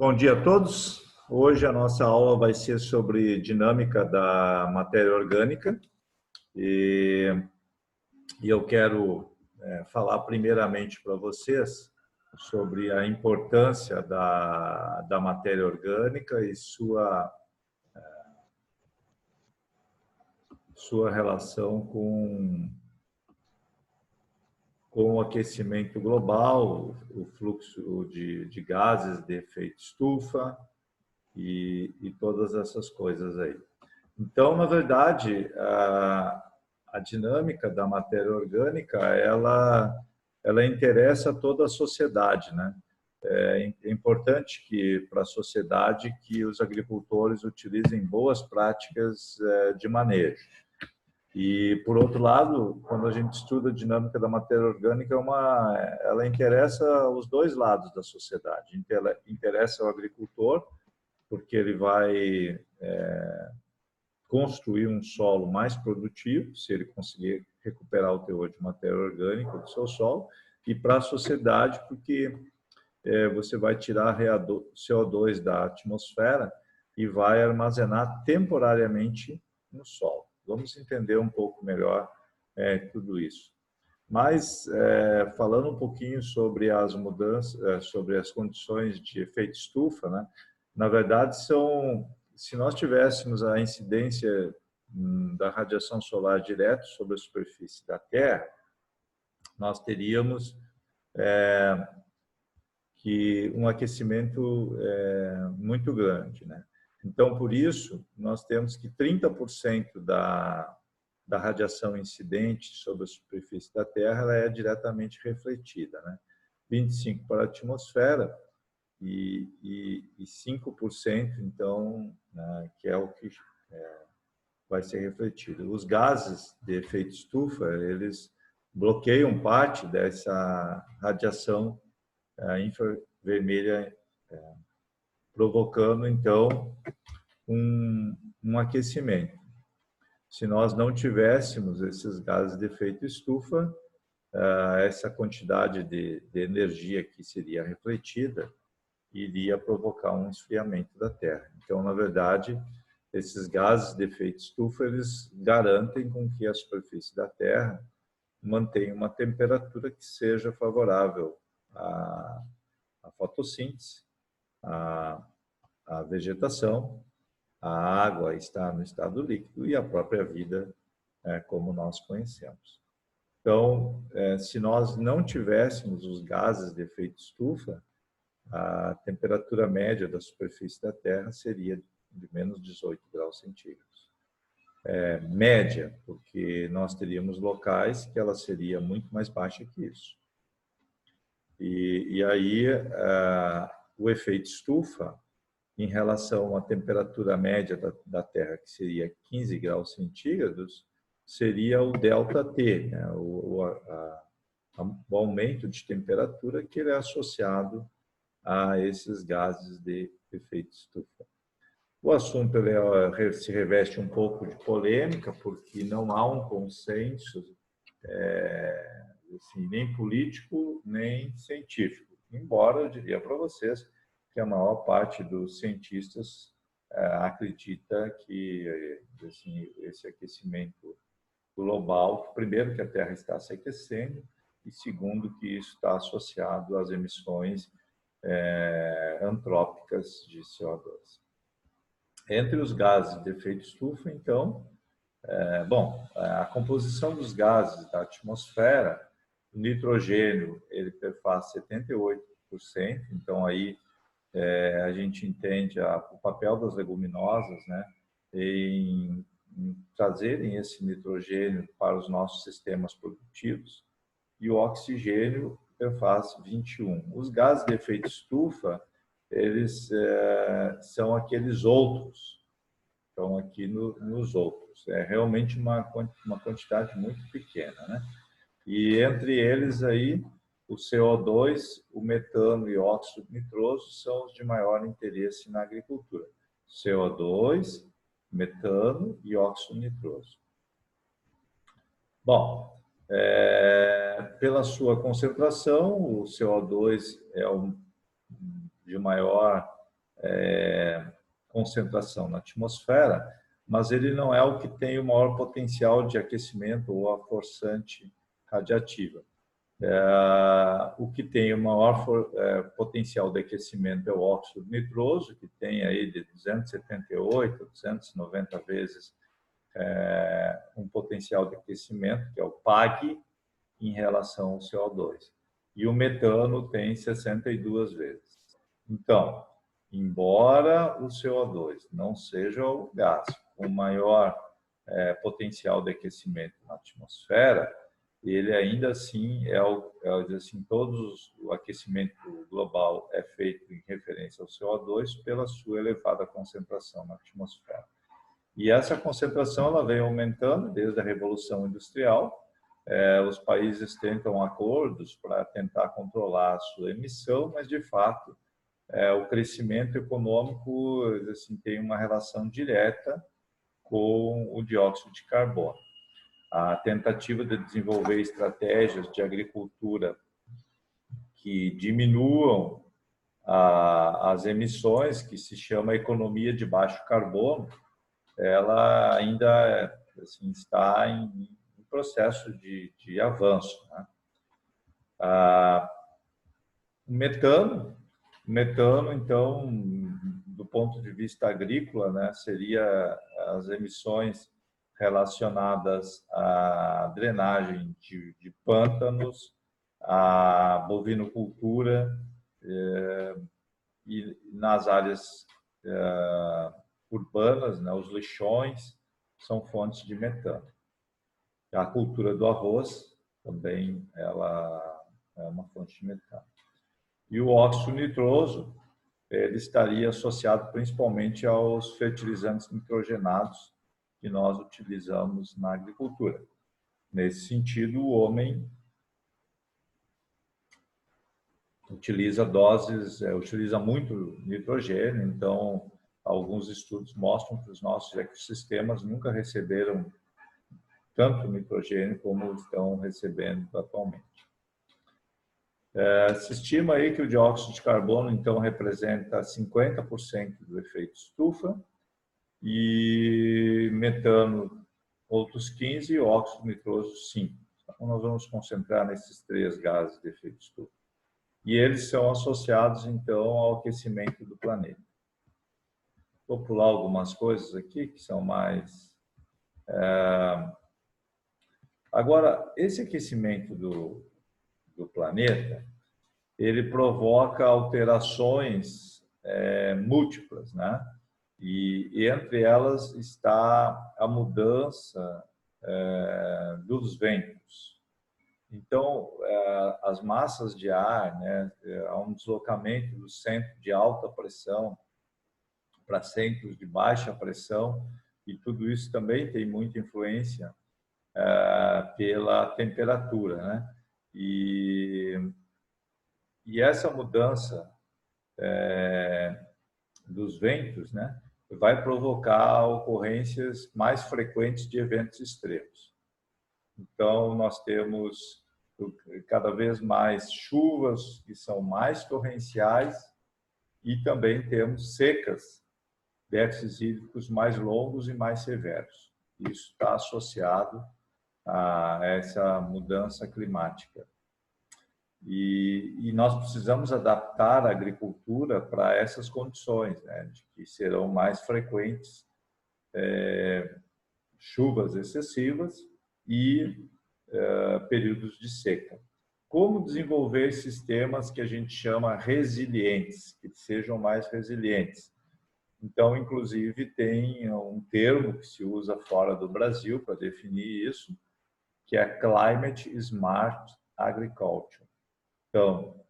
Bom dia a todos. Hoje a nossa aula vai ser sobre dinâmica da matéria orgânica e, eu quero falar primeiramente para vocês sobre a importância da matéria orgânica e sua relação com o aquecimento global, o fluxo de gases de efeito estufa e todas essas coisas aí. Então, na verdade, a dinâmica da matéria orgânica, ela interessa toda a sociedade, né? É importante que para a sociedade que os agricultores utilizem boas práticas de manejo. E, por outro lado, quando a gente estuda a dinâmica da matéria orgânica, ela interessa os dois lados da sociedade. Interessa o agricultor, porque ele vai construir um solo mais produtivo, se ele conseguir recuperar o teor de matéria orgânica do seu solo, e para a sociedade, porque você vai tirar CO2 da atmosfera e vai armazenar temporariamente no solo. Vamos entender um pouco melhor tudo isso. Mas, falando um pouquinho sobre as mudanças, sobre as condições de efeito estufa, né? Na verdade, se nós tivéssemos a incidência da radiação solar direto sobre a superfície da Terra, nós teríamos um aquecimento muito grande, né? Então, por isso, nós temos que 30% da radiação incidente sobre a superfície da Terra ela é diretamente refletida, né? 25% para a atmosfera e 5%, então, né, que é o que vai ser refletido. Os gases de efeito estufa, eles bloqueiam parte dessa radiação infravermelha, provocando, então, um aquecimento. Se nós não tivéssemos esses gases de efeito estufa, essa quantidade de energia que seria refletida iria provocar um esfriamento da Terra. Então, na verdade, esses gases de efeito estufa, eles garantem com que a superfície da Terra mantenha uma temperatura que seja favorável à fotossíntese, à vegetação, a água está no estado líquido e a própria vida como nós conhecemos. Então, se nós não tivéssemos os gases de efeito estufa, a temperatura média da superfície da Terra seria de menos 18 graus centígrados. Média, porque nós teríamos locais que ela seria muito mais baixa que isso. E aí, o efeito estufa, em relação à temperatura média da Terra, que seria 15 graus centígrados, seria o ΔT, né? o aumento de temperatura que ele é associado a esses gases de efeito estufa. O assunto se reveste um pouco de polêmica, porque não há um consenso assim, nem político, nem científico. Embora eu diria para vocês que a maior parte dos cientistas acredita que assim, esse aquecimento global, primeiro, que a Terra está se aquecendo, e segundo, que isso está associado às emissões antrópicas de CO2. Entre os gases de efeito estufa, então, a composição dos gases da atmosfera, o nitrogênio, ele perfaz 78%, então aí a gente entende o papel das leguminosas, né, em trazerem esse nitrogênio para os nossos sistemas produtivos, e o oxigênio perfaz 21%. Os gases de efeito estufa, eles são aqueles outros, estão aqui nos outros. É realmente uma quantidade muito pequena, né? E entre eles aí, o CO2, o metano e o óxido nitroso são os de maior interesse na agricultura. CO2, metano e óxido nitroso. Bom, pela sua concentração, o CO2 é o de maior concentração na atmosfera, mas ele não é o que tem o maior potencial de aquecimento ou a forçante radiativa. O que tem o maior potencial de aquecimento é o óxido nitroso, que tem aí de 278 a 290 vezes um potencial de aquecimento, que é o PAG, em relação ao CO2. E o metano tem 62 vezes. Então, embora o CO2 não seja o gás com maior potencial de aquecimento na atmosfera, ele ainda assim o aquecimento global é feito em referência ao CO2 pela sua elevada concentração na atmosfera. E essa concentração ela vem aumentando desde a Revolução Industrial. Os países tentam acordos para tentar controlar a sua emissão, mas de fato o crescimento econômico tem uma relação direta com o dióxido de carbono. A tentativa de desenvolver estratégias de agricultura que diminuam as emissões, que se chama economia de baixo carbono, ela ainda está em processo de avanço, né? O metano, então, do ponto de vista agrícola, né, seria as emissões relacionadas à drenagem de pântanos, à bovinocultura e nas áreas urbanas, né, os lixões são fontes de metano. A cultura do arroz também ela é uma fonte de metano. E o óxido nitroso ele estaria associado principalmente aos fertilizantes nitrogenados que nós utilizamos na agricultura. Nesse sentido, o homem utiliza muito nitrogênio, então alguns estudos mostram que os nossos ecossistemas nunca receberam tanto nitrogênio como estão recebendo atualmente. Se estima aí que o dióxido de carbono, então, representa 50% do efeito estufa e metano outros 15% e óxido nitroso 5%. Então, nós vamos concentrar nesses 3 gases de efeito estufa. E eles são associados, então, ao aquecimento do planeta. Vou pular algumas coisas aqui que são mais... Agora, esse aquecimento do planeta, ele provoca alterações múltiplas, né? E entre elas está a mudança dos ventos. Então, as massas de ar, né, há um deslocamento do centro de alta pressão para centros de baixa pressão, e tudo isso também tem muita influência pela temperatura, né? E essa mudança dos ventos, né, vai provocar ocorrências mais frequentes de eventos extremos. Então, nós temos cada vez mais chuvas que são mais torrenciais e também temos secas, déficits hídricos mais longos e mais severos. Isso está associado a essa mudança climática. E nós precisamos adaptar a agricultura para essas condições, né, de que serão mais frequentes chuvas excessivas e períodos de seca. Como desenvolver sistemas que a gente chama resilientes, que sejam mais resilientes? Então, inclusive, tem um termo que se usa fora do Brasil para definir isso, que é Climate Smart Agriculture. Então,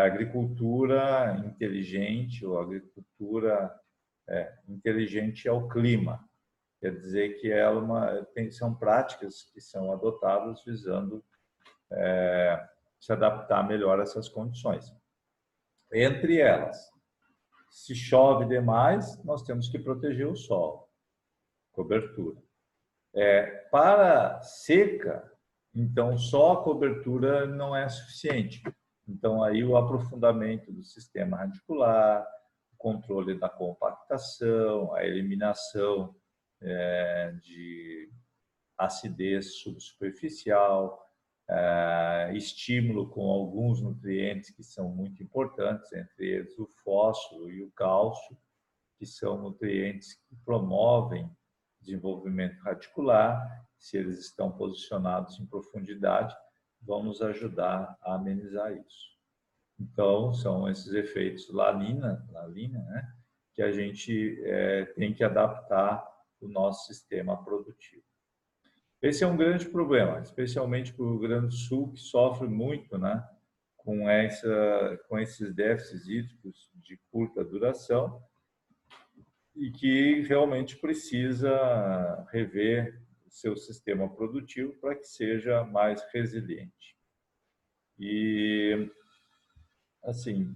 agricultura inteligente ou agricultura inteligente ao clima. Quer dizer que são práticas que são adotadas visando se adaptar melhor a essas condições. Entre elas, se chove demais, nós temos que proteger o solo, cobertura. Para seca, então só a cobertura não é suficiente. Então aí o aprofundamento do sistema radicular, controle da compactação, a eliminação de acidez subsuperficial, estímulo com alguns nutrientes que são muito importantes, entre eles o fósforo e o cálcio, que são nutrientes que promovem desenvolvimento radicular. Se eles estão posicionados em profundidade, vão nos ajudar a amenizar isso. Então, são esses efeitos lalina, né, que a gente tem que adaptar o nosso sistema produtivo. Esse é um grande problema, especialmente para o Rio Grande do Sul, que sofre muito, né, com esses déficits hídricos de curta duração e que realmente precisa rever o seu sistema produtivo para que seja mais resiliente. E, assim,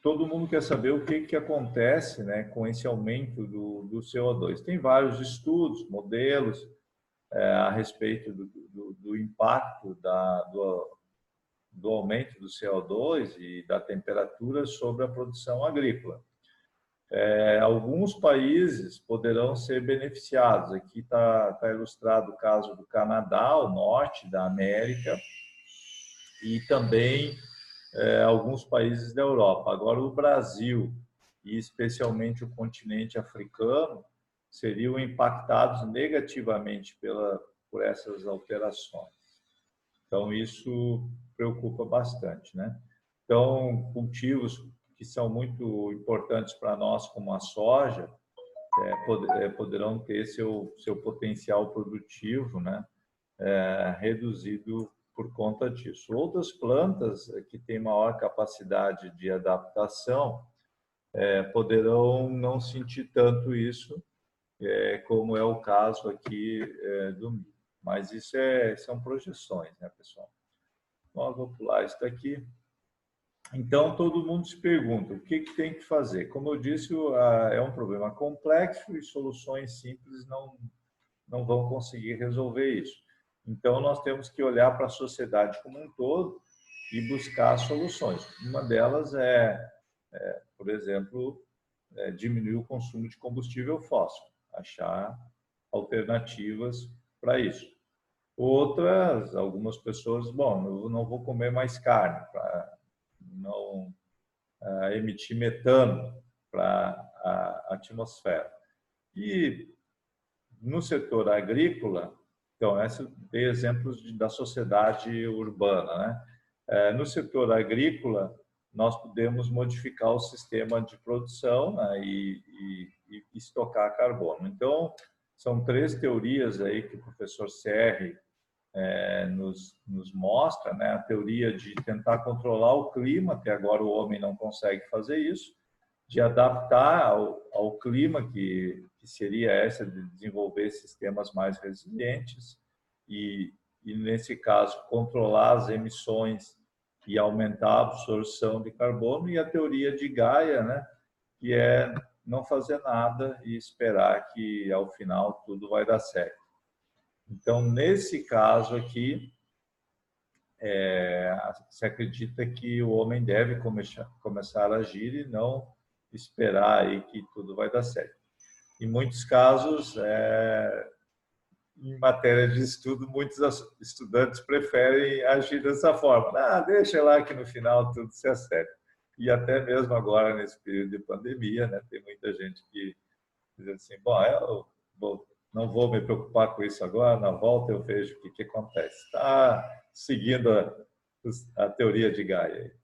todo mundo quer saber o que acontece, né, com esse aumento do CO2. Tem vários estudos, modelos a respeito do impacto do aumento do CO2 e da temperatura sobre a produção agrícola. Alguns países poderão ser beneficiados. Aqui está ilustrado o caso do Canadá, o norte da América, e também alguns países da Europa. Agora, o Brasil, e especialmente o continente africano, seriam impactados negativamente por essas alterações. Então, isso preocupa bastante, né? Então, cultivos que são muito importantes para nós, como a soja, poderão ter seu potencial produtivo, né, reduzido por conta disso. Outras plantas que têm maior capacidade de adaptação poderão não sentir tanto isso, como é o caso aqui do milho. Mas isso são projeções, né, pessoal? Nós vamos pular isso daqui. Então, todo mundo se pergunta o que tem que fazer. Como eu disse, é um problema complexo e soluções simples não vão conseguir resolver isso. Então, nós temos que olhar para a sociedade como um todo e buscar soluções. Uma delas por exemplo, diminuir o consumo de combustível fóssil, achar alternativas para isso. Outras, algumas pessoas, bom, eu não vou comer mais carne para não emitir metano para a atmosfera. E no setor agrícola, então, tem exemplos da sociedade urbana, né? No setor agrícola, nós podemos modificar o sistema de produção, né, e estocar carbono. Então, são 3 teorias aí que o professor Serri nos mostra, né? A teoria de tentar controlar o clima, até agora o homem não consegue fazer isso, de adaptar ao clima, que seria essa de desenvolver sistemas mais resilientes e, nesse caso, controlar as emissões e aumentar a absorção de carbono, e a teoria de Gaia, né, que é não fazer nada e esperar que, ao final, tudo vai dar certo. Então, nesse caso aqui, se acredita que o homem deve começar a agir e não esperar aí que tudo vai dar certo. Em muitos casos, em matéria de estudo, muitos estudantes preferem agir dessa forma. Deixa lá que no final tudo se acerta. E até mesmo agora, nesse período de pandemia, né, tem muita gente que diz assim, bom, eu não vou me preocupar com isso agora, na volta eu vejo o que acontece. Está seguindo a teoria de Gaia.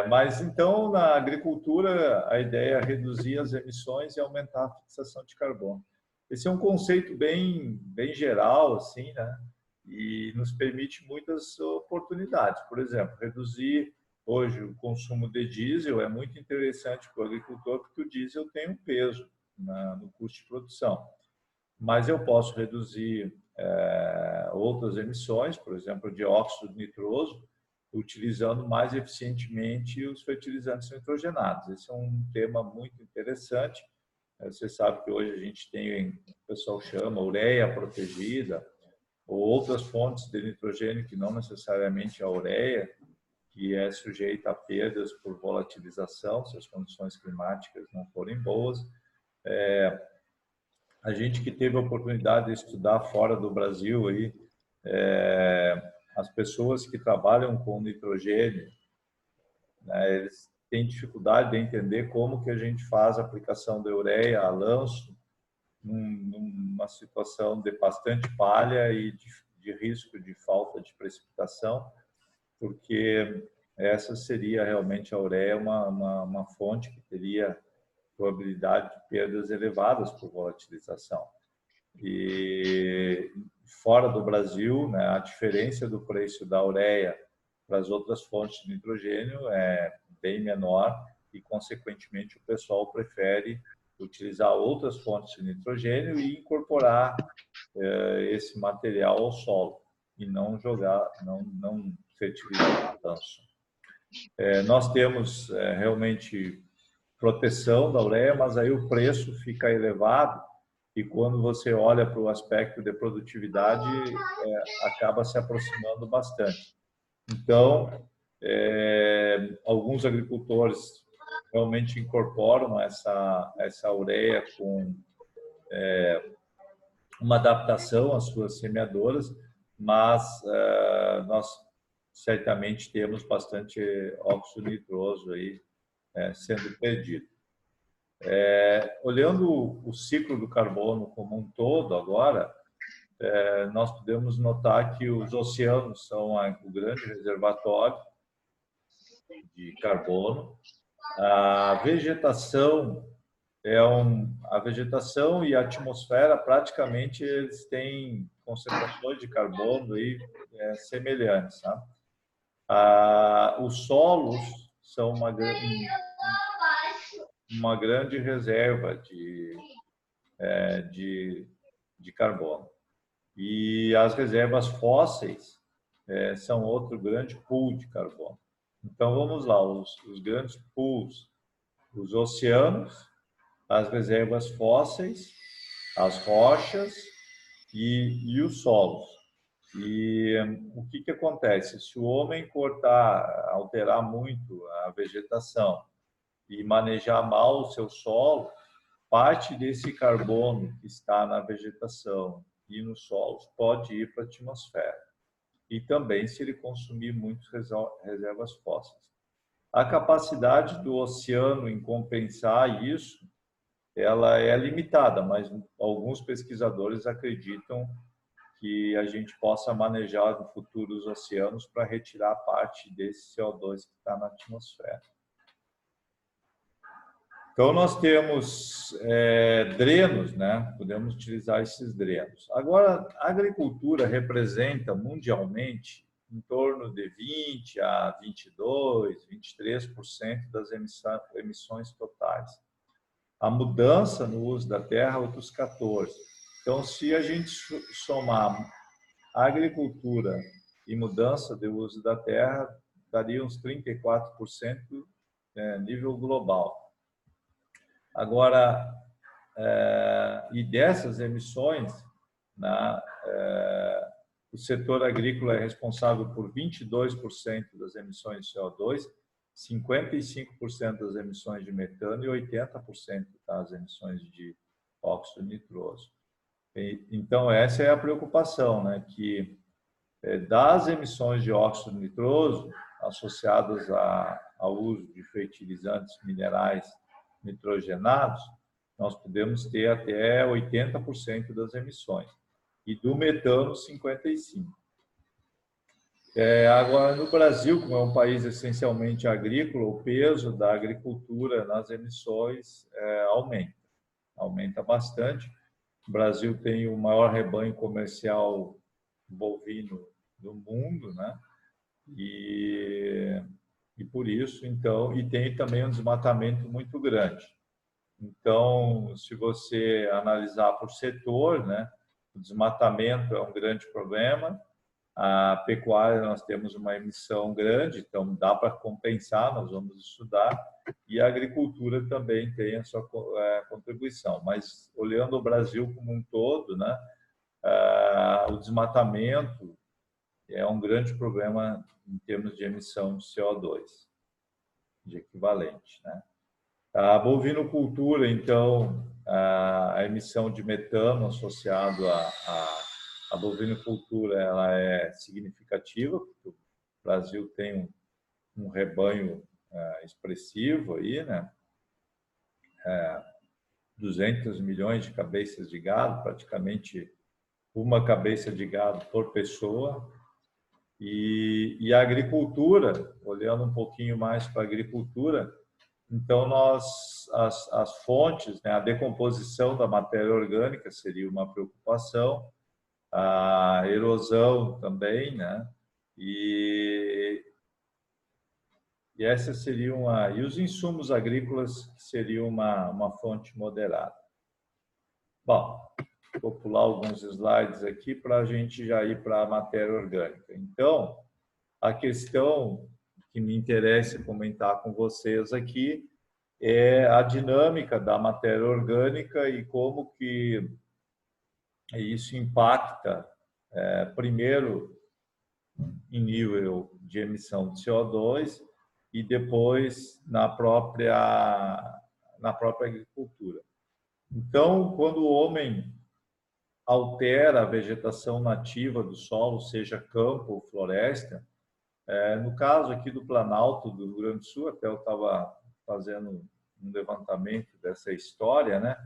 Mas, então, na agricultura, a ideia é reduzir as emissões e aumentar a fixação de carbono. Esse é um conceito bem geral, assim, né? E nos permite muitas oportunidades. Por exemplo, reduzir hoje o consumo de diesel é muito interessante para o agricultor, porque o diesel tem um peso no custo de produção. Mas eu posso reduzir outras emissões, por exemplo, o dióxido nitroso, utilizando mais eficientemente os fertilizantes nitrogenados. Esse é um tema muito interessante. Você sabe que hoje a gente tem, o pessoal chama ureia protegida, ou outras fontes de nitrogênio que não necessariamente a ureia, que é sujeita a perdas por volatilização, se as condições climáticas não forem boas. A gente que teve a oportunidade de estudar fora do Brasil, aí, as pessoas que trabalham com nitrogênio, né, eles têm dificuldade de entender como que a gente faz a aplicação da ureia a lanço numa situação de bastante palha e de risco de falta de precipitação, porque essa seria realmente a ureia uma fonte que teria probabilidade de perdas elevadas por volatilização. E fora do Brasil, né, a diferença do preço da ureia para as outras fontes de nitrogênio é bem menor e, consequentemente, o pessoal prefere utilizar outras fontes de nitrogênio e incorporar esse material ao solo e não jogar, não fertilizar a lanço. Nós temos realmente proteção da ureia, mas aí o preço fica elevado e quando você olha para o aspecto de produtividade, acaba se aproximando bastante. Então, alguns agricultores realmente incorporam essa ureia com uma adaptação às suas semeadoras, mas nós certamente temos bastante óxido nitroso aí sendo perdido. Olhando o ciclo do carbono como um todo agora, nós podemos notar que os oceanos são o grande reservatório de carbono. A vegetação a vegetação e a atmosfera praticamente eles têm concentrações de carbono aí, semelhantes. Tá? Os solos são uma grande reserva de carbono. E as reservas fósseis são outro grande pool de carbono. Então, vamos lá, os grandes pools, os oceanos, as reservas fósseis, as rochas e os solos. E o que acontece? Se o homem alterar muito a vegetação e manejar mal o seu solo, parte desse carbono que está na vegetação e nos solos pode ir para a atmosfera. E também se ele consumir muitas reservas fósseis. A capacidade do oceano em compensar isso, ela é limitada, mas alguns pesquisadores acreditam que a gente possa manejar no futuro os oceanos para retirar parte desse CO2 que está na atmosfera. Então, nós temos drenos, né? Podemos utilizar esses drenos. Agora, a agricultura representa mundialmente em torno de 20% a 22%, 23% das emissões totais. A mudança no uso da terra, outros 14%. Então, se a gente somar a agricultura e mudança de uso da terra, daria uns 34% nível global. Agora, e dessas emissões, o setor agrícola é responsável por 22% das emissões de CO2, 55% das emissões de metano e 80% das emissões de óxido nitroso. Então, essa é a preocupação, né? Que das emissões de óxido nitroso associadas ao uso de fertilizantes minerais nitrogenados, nós podemos ter até 80% das emissões. E do metano, 55%. Agora, no Brasil, como é um país essencialmente agrícola, o peso da agricultura nas emissões aumenta bastante. O Brasil tem o maior rebanho comercial bovino do mundo, né? E por isso, então, e tem também um desmatamento muito grande. Então, se você analisar por setor, né, o desmatamento é um grande problema. A pecuária, nós temos uma emissão grande, então dá para compensar, nós vamos estudar. E a agricultura também tem a sua contribuição. Mas, olhando o Brasil como um todo, né, o desmatamento é um grande problema em termos de emissão de CO2, de equivalente, né? A bovinocultura, então, a emissão de metano associado à bovinocultura, ela é significativa, porque o Brasil tem um rebanho expressivo aí, né? 200 milhões de cabeças de gado, praticamente uma cabeça de gado por pessoa. E a agricultura, olhando um pouquinho mais para a agricultura, então as fontes, né, a decomposição da matéria orgânica seria uma preocupação, a erosão também, né? E essa seria e os insumos agrícolas seriam uma fonte moderada. Bom, vou pular alguns slides aqui para a gente já ir para a matéria orgânica. Então, a questão que me interessa comentar com vocês aqui é a dinâmica da matéria orgânica e como que isso impacta, primeiro, em nível de emissão de CO2 e depois na própria agricultura. Então, quando o homem altera a vegetação nativa do solo, seja campo ou floresta, no caso aqui do Planalto do Rio Grande do Sul, até eu estava fazendo um levantamento dessa história, né?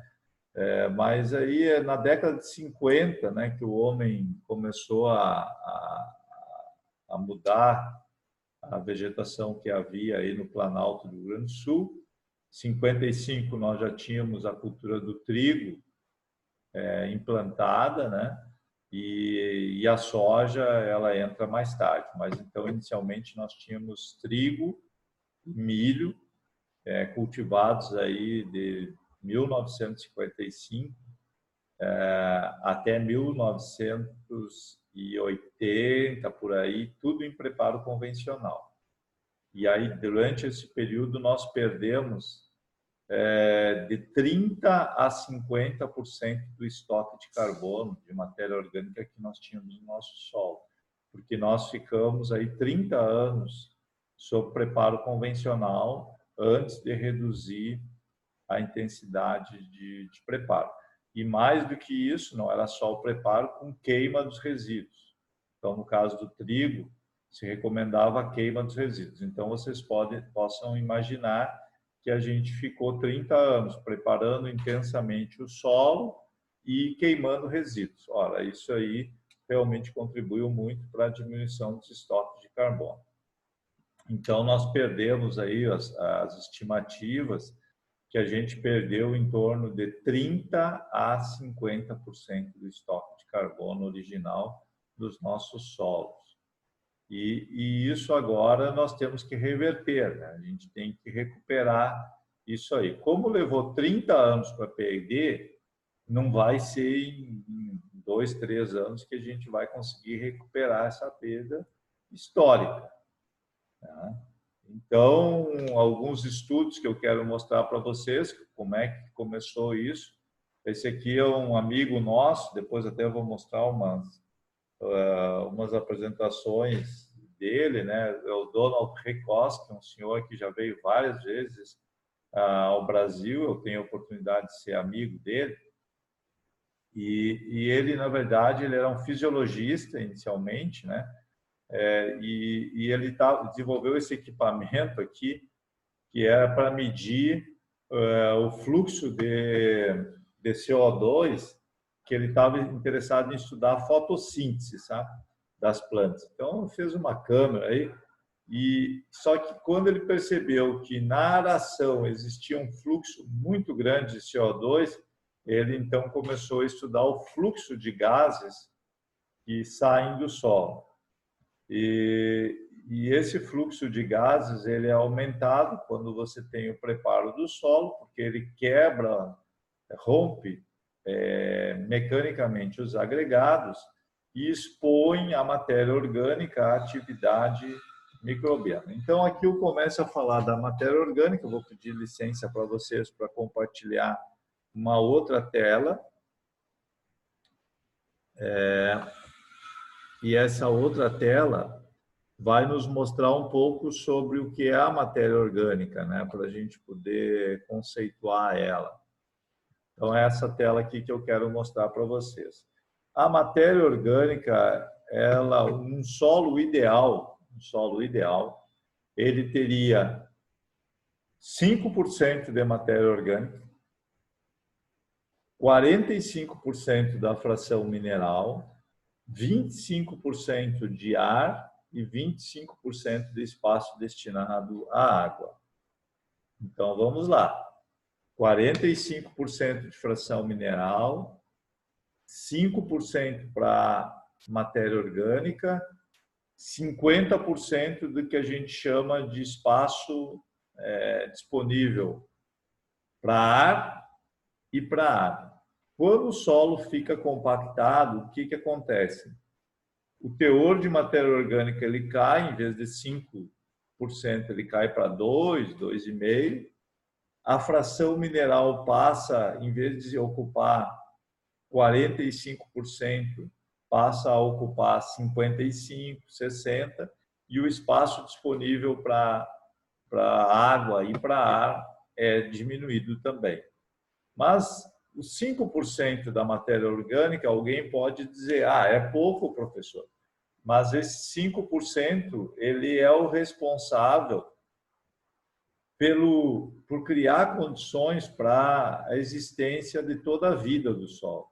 Mas aí é na década de 50, né, que o homem começou a mudar a vegetação que havia aí no Planalto do Rio Grande do Sul. Em 55 nós já tínhamos a cultura do trigo implantada, né? E a soja ela entra mais tarde, mas então inicialmente nós tínhamos trigo, milho cultivados aí de 1955 até 1980 por aí, tudo em preparo convencional. E aí durante esse período nós perdemos de 30% a 50% do estoque de carbono, de matéria orgânica que nós tínhamos no nosso solo. Porque nós ficamos aí 30 anos sob preparo convencional antes de reduzir a intensidade de preparo. E mais do que isso, não era só o preparo com queima dos resíduos. Então, no caso do trigo, se recomendava a queima dos resíduos. Então, vocês possam imaginar que a gente ficou 30 anos preparando intensamente o solo e queimando resíduos. Ora, isso aí realmente contribuiu muito para a diminuição dos estoques de carbono. Então, nós perdemos aí as estimativas que a gente perdeu em torno de 30% a 50% do estoque de carbono original dos nossos solos. E isso agora nós temos que reverter, né? A gente tem que recuperar isso aí. Como levou 30 anos para perder, não vai ser em 2, 3 anos que a gente vai conseguir recuperar essa perda histórica, né? Então, alguns estudos que eu quero mostrar para vocês, como é que começou isso. Esse aqui é um amigo nosso, depois até eu vou mostrar umas apresentações dele, né? É o Donald Recos, que é um senhor que já veio várias vezes ao Brasil. Eu tenho a oportunidade de ser amigo dele. E ele, na verdade, ele era um fisiologista inicialmente, né? E ele desenvolveu esse equipamento aqui, que era para medir o fluxo de CO2, que ele estava interessado em estudar a fotossíntese, sabe, das plantas. Então, fez uma câmera aí, só que quando ele percebeu que na aração existia um fluxo muito grande de CO2, ele então começou a estudar o fluxo de gases que saem do solo. E esse fluxo de gases ele é aumentado quando você tem o preparo do solo, porque ele rompe mecanicamente os agregados e expõe a matéria orgânica à atividade microbiana. Então, aqui eu começo a falar da matéria orgânica. Eu vou pedir licença para vocês para compartilhar uma outra tela. E essa outra tela vai nos mostrar um pouco sobre o que é a matéria orgânica, né? Para a gente poder conceituar ela. Então, é essa tela aqui que eu quero mostrar para vocês. A matéria orgânica, um solo ideal, ele teria 5% de matéria orgânica, 45% da fração mineral, 25% de ar e 25% de espaço destinado à água. Então, vamos lá. 45% de fração mineral, 5% para matéria orgânica, 50% do que a gente chama de espaço disponível para ar e para água. Quando o solo fica compactado, o que acontece? O teor de matéria orgânica ele cai, em vez de 5%, ele cai para 2, 2,5%. A fração mineral passa, em vez de ocupar 45%, passa a ocupar 55%, 60%, e o espaço disponível para água e para ar é diminuído também. Mas os 5% da matéria orgânica, alguém pode dizer, é pouco, professor. Mas esse 5%, ele é o responsável por criar condições para a existência de toda a vida do solo.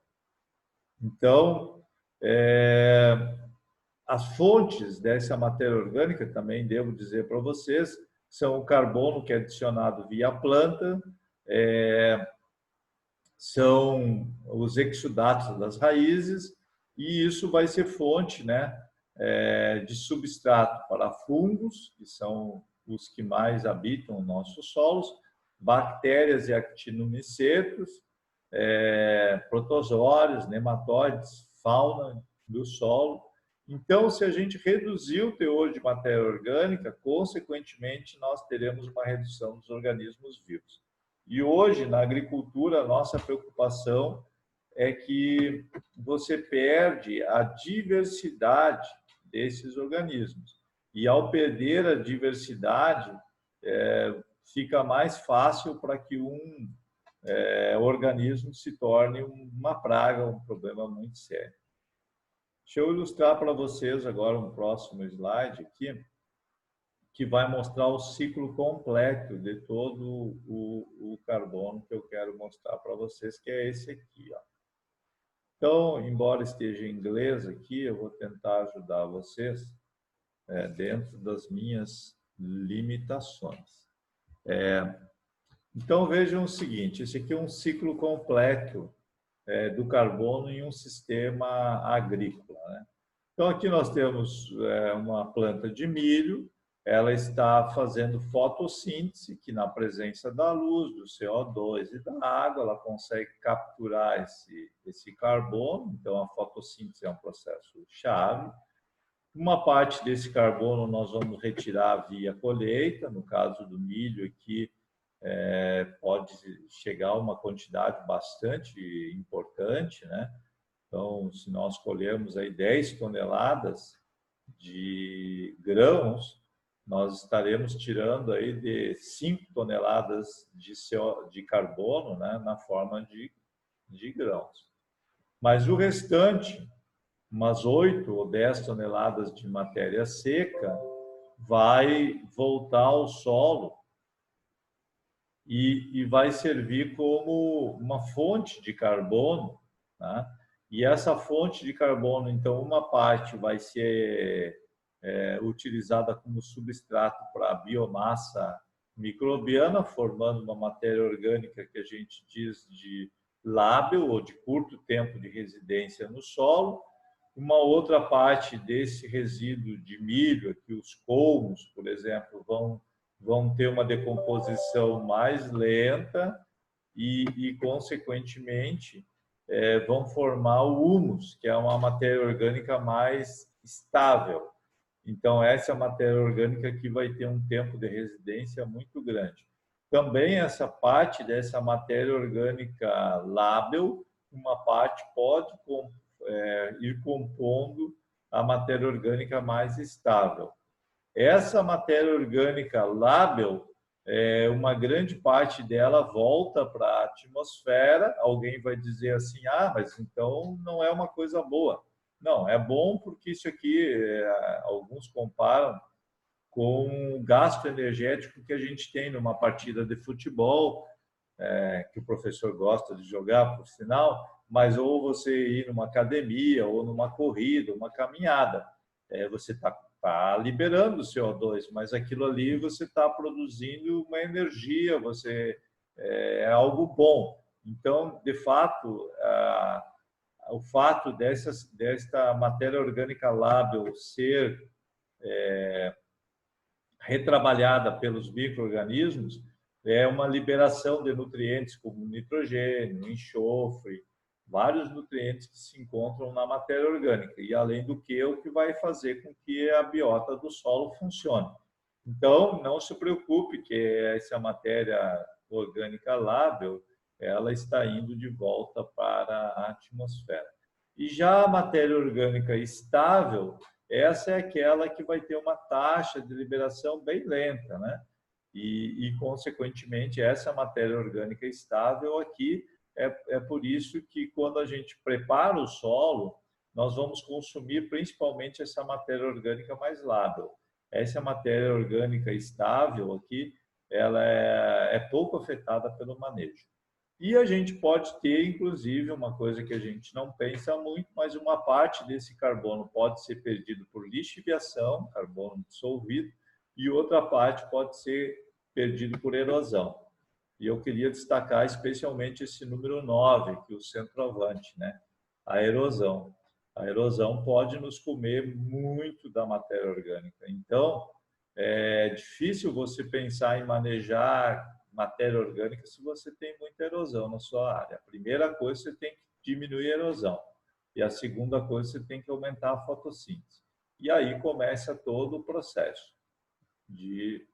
Então, as fontes dessa matéria orgânica, também devo dizer para vocês, são o carbono que é adicionado via planta, são os exudatos das raízes, e isso vai ser fonte, né, de substrato para fungos, que são os que mais habitam nossos solos, bactérias e actinomicetos, protozoários, nematóides, fauna do solo. Então, se a gente reduzir o teor de matéria orgânica, consequentemente, nós teremos uma redução dos organismos vivos. E hoje, na agricultura, a nossa preocupação é que você perde a diversidade desses organismos. E ao perder a diversidade, fica mais fácil para que um organismo se torne uma praga, um problema muito sério. Deixa eu ilustrar para vocês agora um próximo slide aqui, que vai mostrar o ciclo completo de todo o carbono que eu quero mostrar para vocês, que é esse aqui, ó. Então, embora esteja em inglês aqui, eu vou tentar ajudar vocês dentro das minhas limitações. Então, vejam o seguinte, esse aqui é um ciclo completo do carbono em um sistema agrícola, né? Então, aqui nós temos uma planta de milho, ela está fazendo fotossíntese, que na presença da luz, do CO2 e da água, ela consegue capturar esse carbono. Então, a fotossíntese é um processo chave. Uma parte desse carbono nós vamos retirar via colheita, no caso do milho aqui, pode chegar a uma quantidade bastante importante, né? Então, se nós colhermos aí 10 toneladas de grãos, nós estaremos tirando aí de 5 toneladas de carbono, né, na forma de grãos. Mas o restante, umas 8 ou 10 toneladas de matéria seca, vai voltar ao solo e vai servir como uma fonte de carbono, né? E essa fonte de carbono, então, uma parte vai ser utilizada como substrato para a biomassa microbiana, formando uma matéria orgânica que a gente diz de lábil ou de curto tempo de residência no solo. Uma outra parte desse resíduo de milho, aqui os colmos, por exemplo, vão ter uma decomposição mais lenta e consequentemente, vão formar o humus, que é uma matéria orgânica mais estável. Então, essa é a matéria orgânica que vai ter um tempo de residência muito grande. Também essa parte dessa matéria orgânica lábil, uma parte pode ir compondo a matéria orgânica mais estável. Essa matéria orgânica lábil, uma grande parte dela volta para a atmosfera. Alguém vai dizer assim, mas então não é uma coisa boa. Não, é bom porque isso aqui, alguns comparam com o gasto energético que a gente tem numa partida de futebol, que o professor gosta de jogar, por sinal, mas ou você ir numa academia, ou numa corrida, uma caminhada, você está liberando CO2, mas aquilo ali você está produzindo uma energia, é algo bom. Então, de fato, o fato desta matéria orgânica lábil ser retrabalhada pelos micro-organismos é uma liberação de nutrientes como nitrogênio, enxofre, vários nutrientes que se encontram na matéria orgânica, e além do que, o que vai fazer com que a biota do solo funcione. Então, não se preocupe que essa matéria orgânica lábil, ela está indo de volta para a atmosfera. E já a matéria orgânica estável, essa é aquela que vai ter uma taxa de liberação bem lenta, né? Consequentemente, essa matéria orgânica estável aqui, é por isso que quando a gente prepara o solo, nós vamos consumir principalmente essa matéria orgânica mais lábil. Essa matéria orgânica estável aqui, ela é pouco afetada pelo manejo. E a gente pode ter, inclusive, uma coisa que a gente não pensa muito, mas uma parte desse carbono pode ser perdido por lixiviação, carbono dissolvido, e outra parte pode ser perdido por erosão. E eu queria destacar especialmente esse número 9, que é o centroavante, né? A erosão. A erosão pode nos comer muito da matéria orgânica. Então, é difícil você pensar em manejar matéria orgânica se você tem muita erosão na sua área. A primeira coisa, você tem que diminuir a erosão. E a segunda coisa, você tem que aumentar a fotossíntese. E aí começa todo o processo de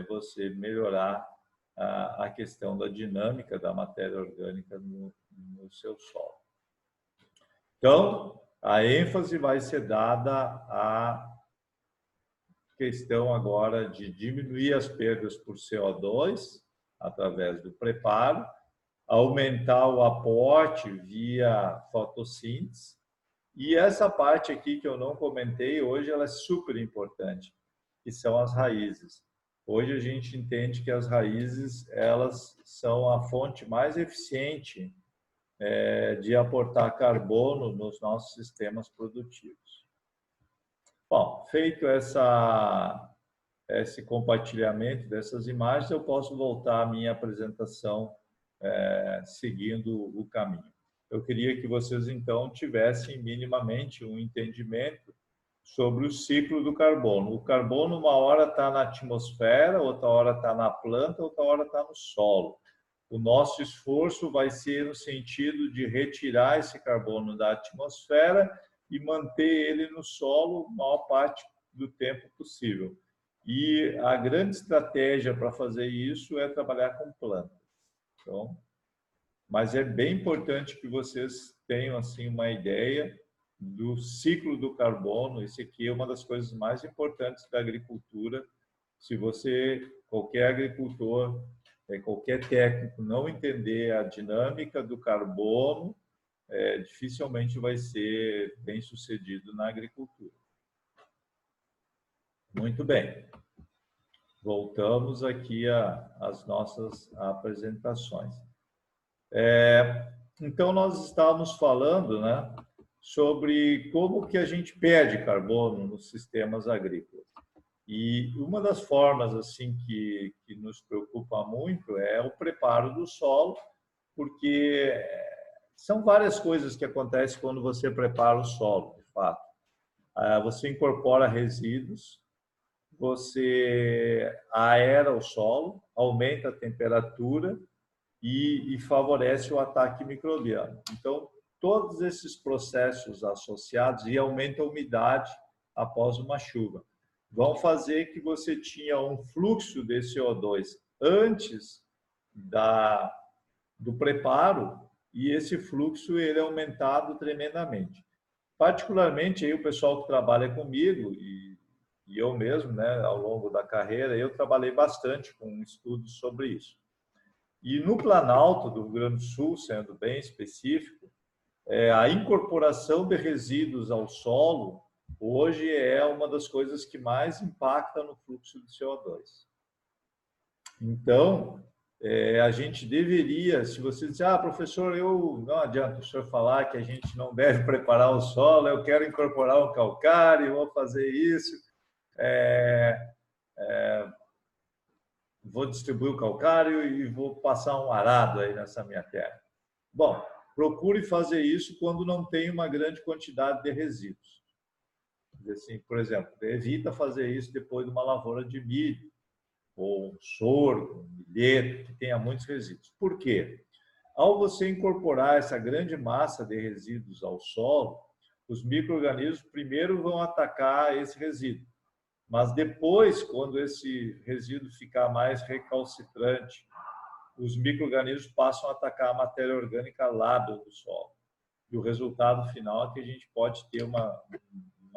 você melhorar a questão da dinâmica da matéria orgânica no seu solo. Então, a ênfase vai ser dada à questão agora de diminuir as perdas por CO2 através do preparo, aumentar o aporte via fotossíntese. E essa parte aqui que eu não comentei hoje, ela é super importante, que são as raízes. Hoje a gente entende que as raízes, elas são a fonte mais eficiente de aportar carbono nos nossos sistemas produtivos. Bom, feito esse compartilhamento dessas imagens, eu posso voltar à minha apresentação seguindo o caminho. Eu queria que vocês, então, tivessem minimamente um entendimento sobre o ciclo do carbono. O carbono, uma hora está na atmosfera, outra hora está na planta, outra hora está no solo. O nosso esforço vai ser no sentido de retirar esse carbono da atmosfera e manter ele no solo a maior parte do tempo possível. E a grande estratégia para fazer isso é trabalhar com plantas. Então, mas é bem importante que vocês tenham assim uma ideia do ciclo do carbono. Esse aqui é uma das coisas mais importantes da agricultura. Se qualquer agricultor, qualquer técnico não entender a dinâmica do carbono, dificilmente vai ser bem sucedido na agricultura. Muito bem. Voltamos aqui às nossas apresentações. Então, nós estávamos falando, né, sobre como que a gente perde carbono nos sistemas agrícolas. E uma das formas assim que nos preocupa muito é o preparo do solo, porque são várias coisas que acontecem quando você prepara o solo, de fato. Você incorpora resíduos, você aera o solo, aumenta a temperatura e favorece o ataque microbiano. Então, todos esses processos associados e aumenta a umidade após uma chuva vão fazer que você tinha um fluxo de CO2 antes do preparo, e esse fluxo ele é aumentado tremendamente. particularmente aí o pessoal que trabalha comigo e eu mesmo, né, ao longo da carreira, eu trabalhei bastante com estudos sobre isso. E no Planalto do Rio Grande do Sul, sendo bem específico, a incorporação de resíduos ao solo hoje é uma das coisas que mais impacta no fluxo de CO2. Então, a gente deveria, se você disser, professor, não adianta o senhor falar que a gente não deve preparar o solo, eu quero incorporar um calcário, vou fazer isso, vou distribuir o calcário e vou passar um arado aí nessa minha terra. Bom, procure fazer isso quando não tem uma grande quantidade de resíduos. Assim, por exemplo, evita fazer isso depois de uma lavoura de milho, ou sorgo, milheto, que tenha muitos resíduos. Por quê? Ao você incorporar essa grande massa de resíduos ao solo, os micro-organismos primeiro vão atacar esse resíduo, mas depois, quando esse resíduo ficar mais recalcitrante, os micro-organismos passam a atacar a matéria orgânica lábil do solo. E o resultado final é que a gente pode ter uma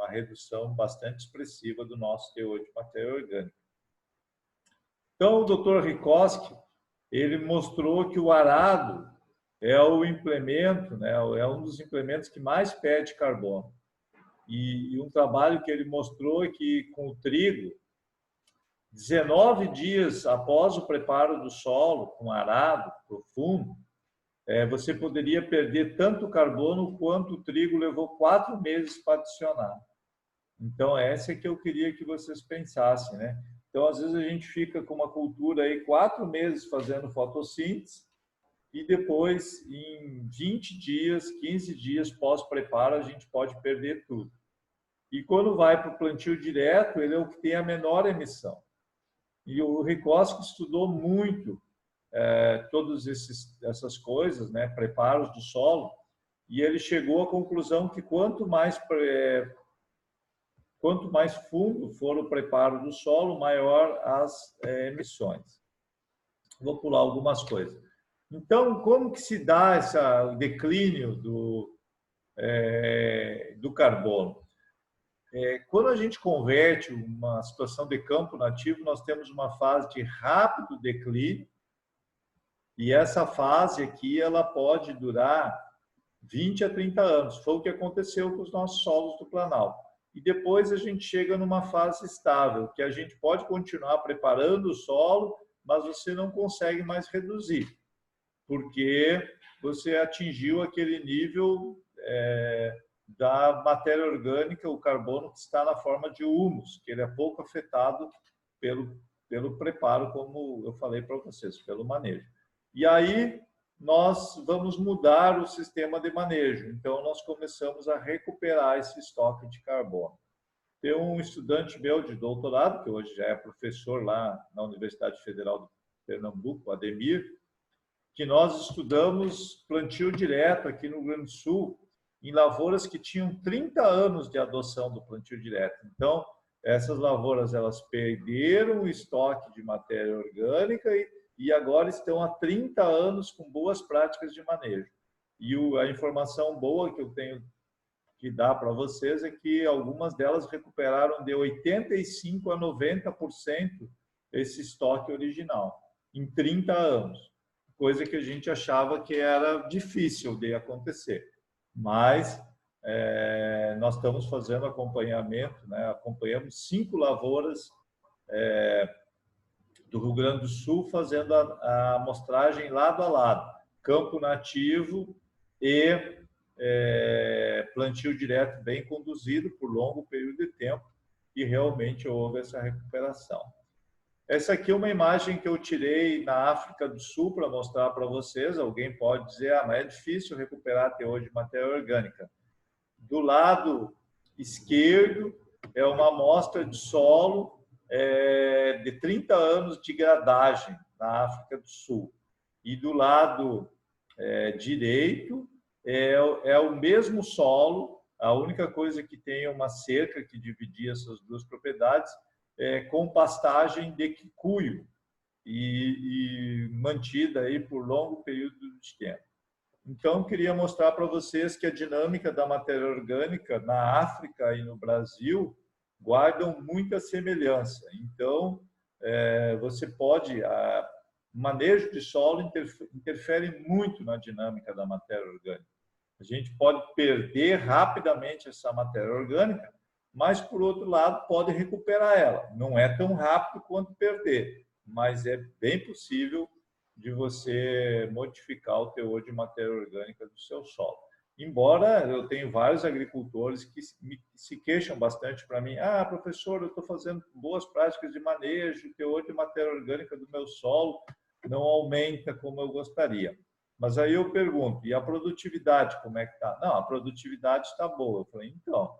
redução bastante expressiva do nosso teor de matéria orgânica. Então, o Dr. Rikoski, ele mostrou que o arado é o implemento, né, é um dos implementos que mais perde carbono. E um trabalho que ele mostrou é que com o trigo, 19 dias após o preparo do solo, com arado profundo, você poderia perder tanto carbono quanto o trigo levou 4 meses para adicionar. Então, essa é que eu queria que vocês pensassem, né? Então, às vezes a gente fica com uma cultura aí 4 meses fazendo fotossíntese e depois, em 20 dias, 15 dias pós-preparo, a gente pode perder tudo. E quando vai para o plantio direto, ele é o que tem a menor emissão. E o Rikoski estudou muito todas essas coisas, né, preparos do solo, e ele chegou à conclusão que quanto mais fundo for o preparo do solo, maior as emissões. Vou pular algumas coisas. Então, como que se dá o declínio do carbono? Quando a gente converte uma situação de campo nativo, nós temos uma fase de rápido declínio, e essa fase aqui ela pode durar 20 a 30 anos. Foi o que aconteceu com os nossos solos do Planalto. E depois a gente chega numa fase estável, que a gente pode continuar preparando o solo, mas você não consegue mais reduzir, porque você atingiu aquele nível da matéria orgânica, o carbono que está na forma de humus, que ele é pouco afetado pelo preparo, como eu falei para vocês, pelo manejo. E aí nós vamos mudar o sistema de manejo. Então, nós começamos a recuperar esse estoque de carbono. Tem um estudante meu de doutorado, que hoje já é professor lá na Universidade Federal de Pernambuco, Ademir, que nós estudamos plantio direto aqui no Rio Grande do Sul, em lavouras que tinham 30 anos de adoção do plantio direto. Então, essas lavouras elas perderam o estoque de matéria orgânica e agora estão há 30 anos com boas práticas de manejo. E a informação boa que eu tenho que dar para vocês é que algumas delas recuperaram de 85% a 90% esse estoque original, em 30 anos. Coisa que a gente achava que era difícil de acontecer. Mas nós estamos fazendo acompanhamento, né? Acompanhamos 5 lavouras do Rio Grande do Sul, fazendo a amostragem lado a lado, campo nativo e plantio direto bem conduzido por longo período de tempo, e realmente houve essa recuperação. Essa aqui é uma imagem que eu tirei na África do Sul para mostrar para vocês. Alguém pode dizer, mas é difícil recuperar teor de matéria orgânica. Do lado esquerdo é uma amostra de solo de 30 anos de gradagem na África do Sul. E do lado direito é o mesmo solo, a única coisa que tem é uma cerca que dividia essas duas propriedades, com pastagem de quicuio e mantida aí por longo período de tempo. Então, queria mostrar para vocês que a dinâmica da matéria orgânica na África e no Brasil guardam muita semelhança. Então, você pode... O manejo de solo interfere muito na dinâmica da matéria orgânica. A gente pode perder rapidamente essa matéria orgânica, mas, por outro lado, pode recuperar ela. Não é tão rápido quanto perder, mas é bem possível de você modificar o teor de matéria orgânica do seu solo. Embora eu tenho vários agricultores que se queixam bastante para mim, professor, eu estou fazendo boas práticas de manejo, o teor de matéria orgânica do meu solo não aumenta como eu gostaria. Mas aí eu pergunto, e a produtividade, como é que está? Não, a produtividade está boa. Eu falei, então,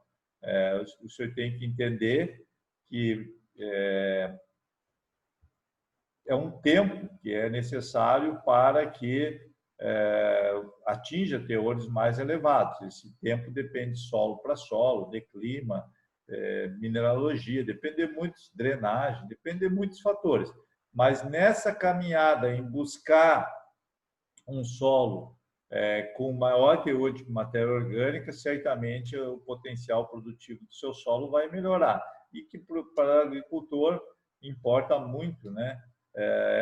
o senhor tem que entender que é um tempo que é necessário para que atinja teores mais elevados. Esse tempo depende de solo para solo, de clima, mineralogia, depende muito de drenagem, depende de muitos fatores. Mas nessa caminhada em buscar um solo com maior teor de matéria orgânica, certamente o potencial produtivo do seu solo vai melhorar. E que para o agricultor importa muito, né,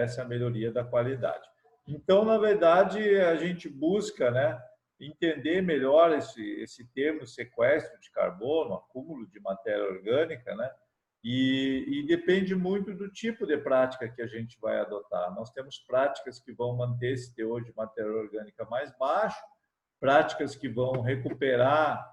essa melhoria da qualidade. Então, na verdade, a gente busca, né, entender melhor esse termo sequestro de carbono, acúmulo de matéria orgânica, né, e depende muito do tipo de prática que a gente vai adotar. Nós temos práticas que vão manter esse teor de matéria orgânica mais baixo, práticas que vão recuperar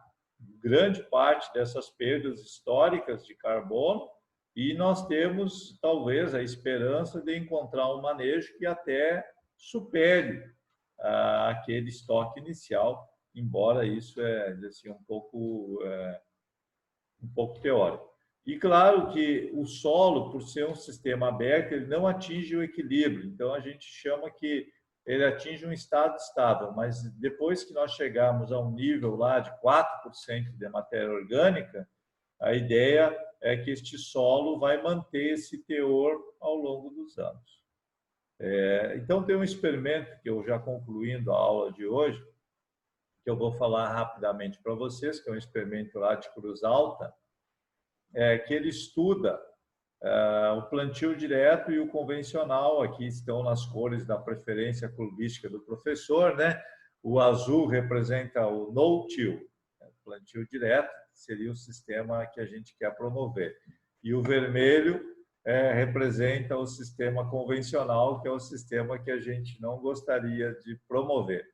grande parte dessas perdas históricas de carbono, e nós temos, talvez, a esperança de encontrar um manejo que até supere aquele estoque inicial, embora isso é assim, um pouco teórico. E claro que o solo, por ser um sistema aberto, ele não atinge o equilíbrio. Então, a gente chama que ele atinge um estado estável, mas depois que nós chegarmos a um nível lá de 4% de matéria orgânica, a ideia é que este solo vai manter esse teor ao longo dos anos. Então, tem um experimento que eu já concluindo a aula de hoje, que eu vou falar rapidamente para vocês, que é um experimento lá de Cruz Alta, que ele estuda o plantio direto e o convencional. Aqui estão nas cores da preferência clubística do professor, né? O azul representa o no-till, plantio direto, que seria o sistema que a gente quer promover. E o vermelho representa o sistema convencional, que é o sistema que a gente não gostaria de promover.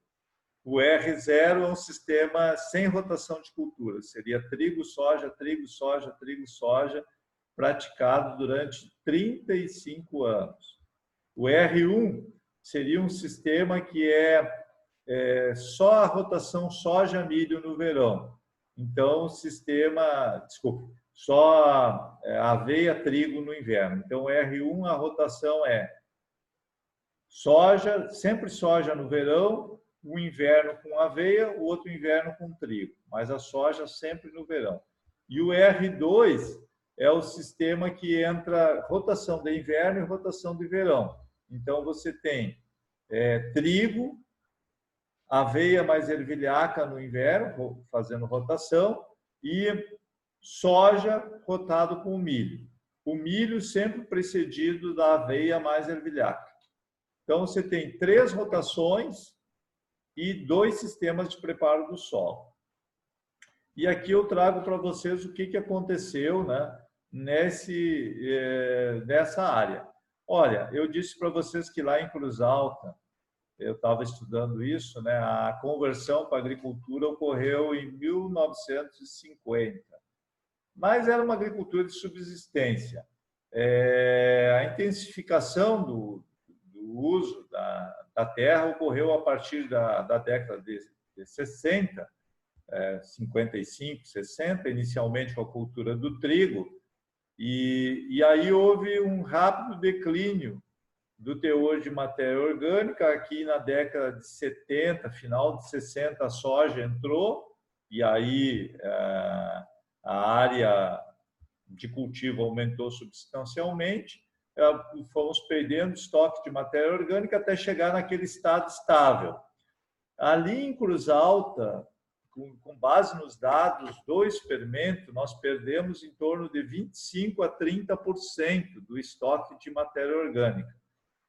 O R0 é um sistema sem rotação de culturas, seria trigo, soja, trigo, soja, trigo, soja, praticado durante 35 anos. O R1 seria um sistema que só a rotação soja-milho no verão. Então, só aveia-trigo no inverno. Então, o R1, a rotação é soja, sempre soja no verão, um inverno com aveia, o outro inverno com trigo, mas a soja sempre no verão. E o R2 é o sistema que entra rotação de inverno e rotação de verão. Então, você tem trigo, aveia mais ervilhaca no inverno, fazendo rotação, e soja rotado com milho. O milho sempre precedido da aveia mais ervilhaca. Então, você tem 3 rotações e 2 sistemas de preparo do solo. E aqui eu trago para vocês o que aconteceu, né, nessa área. Olha, eu disse para vocês que lá em Cruz Alta, eu estava estudando isso, né, a conversão para a agricultura ocorreu em 1950, mas era uma agricultura de subsistência. A intensificação do uso da terra ocorreu a partir da década de 60, 55, 60, inicialmente com a cultura do trigo, e aí houve um rápido declínio do teor de matéria orgânica. Aqui na década de 70, final de 60, a soja entrou, e aí a área de cultivo aumentou substancialmente, fomos perdendo estoque de matéria orgânica até chegar naquele estado estável. Ali em Cruz Alta, com base nos dados do experimento, nós perdemos em torno de 25% a 30% do estoque de matéria orgânica.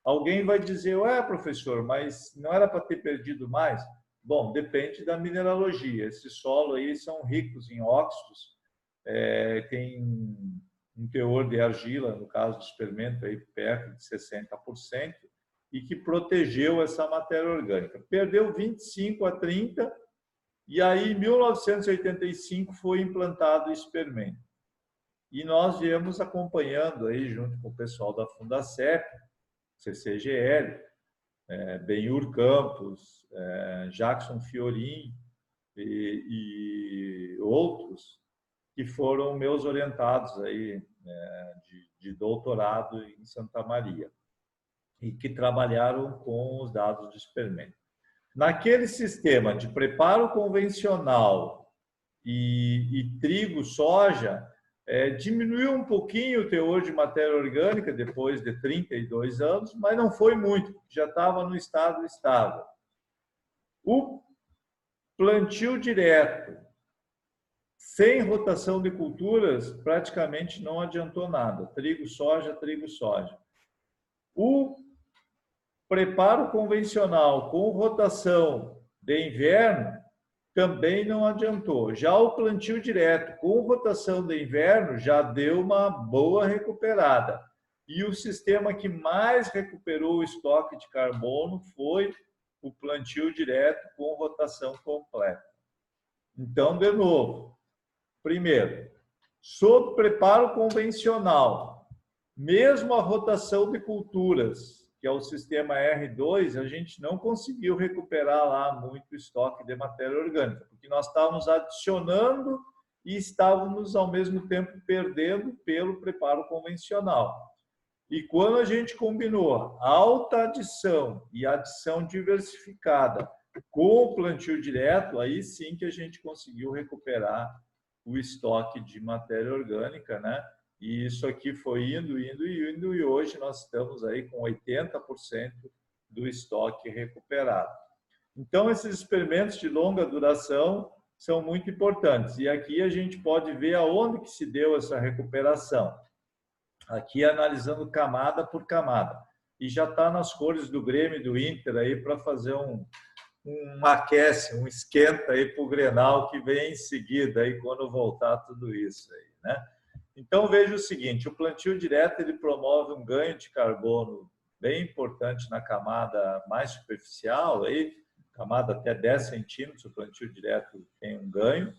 Alguém vai dizer, ué, professor, mas não era para ter perdido mais? Bom, depende da mineralogia. Esses solos aí são ricos em óxidos, tem um teor de argila, no caso do experimento, aí perto de 60%, e que protegeu essa matéria orgânica. Perdeu 25% a 30%, e aí, em 1985, foi implantado o experimento. E nós viemos acompanhando aí, junto com o pessoal da Fundacep, CCGL, Benhur Campos, Jackson Fiorin e outros, que foram meus orientados aí, de doutorado em Santa Maria, e que trabalharam com os dados do experimento. Naquele sistema de preparo convencional e trigo, soja, diminuiu um pouquinho o teor de matéria orgânica depois de 32 anos, mas não foi muito, já estava no estado estável. O plantio direto, sem rotação de culturas, praticamente não adiantou nada. Trigo, soja, trigo, soja. O preparo convencional com rotação de inverno também não adiantou. Já o plantio direto com rotação de inverno já deu uma boa recuperada. E o sistema que mais recuperou o estoque de carbono foi o plantio direto com rotação completa. Então, de novo, primeiro, sob preparo convencional, mesmo a rotação de culturas, que é o sistema R2, a gente não conseguiu recuperar lá muito estoque de matéria orgânica, porque nós estávamos adicionando e estávamos, ao mesmo tempo, perdendo pelo preparo convencional. E quando a gente combinou alta adição e adição diversificada com o plantio direto, aí sim que a gente conseguiu recuperar o estoque de matéria orgânica, né? E isso aqui foi indo, e hoje nós estamos aí com 80% do estoque recuperado. Então, esses experimentos de longa duração são muito importantes. E aqui a gente pode ver aonde que se deu essa recuperação. Aqui analisando camada por camada. E já está nas cores do Grêmio e do Inter aí para fazer um aquece, um esquenta aí para o Grenal que vem em seguida, aí, quando voltar tudo isso aí, né? Então, veja o seguinte, o plantio direto ele promove um ganho de carbono bem importante na camada mais superficial, aí, camada até 10 centímetros, o plantio direto tem um ganho.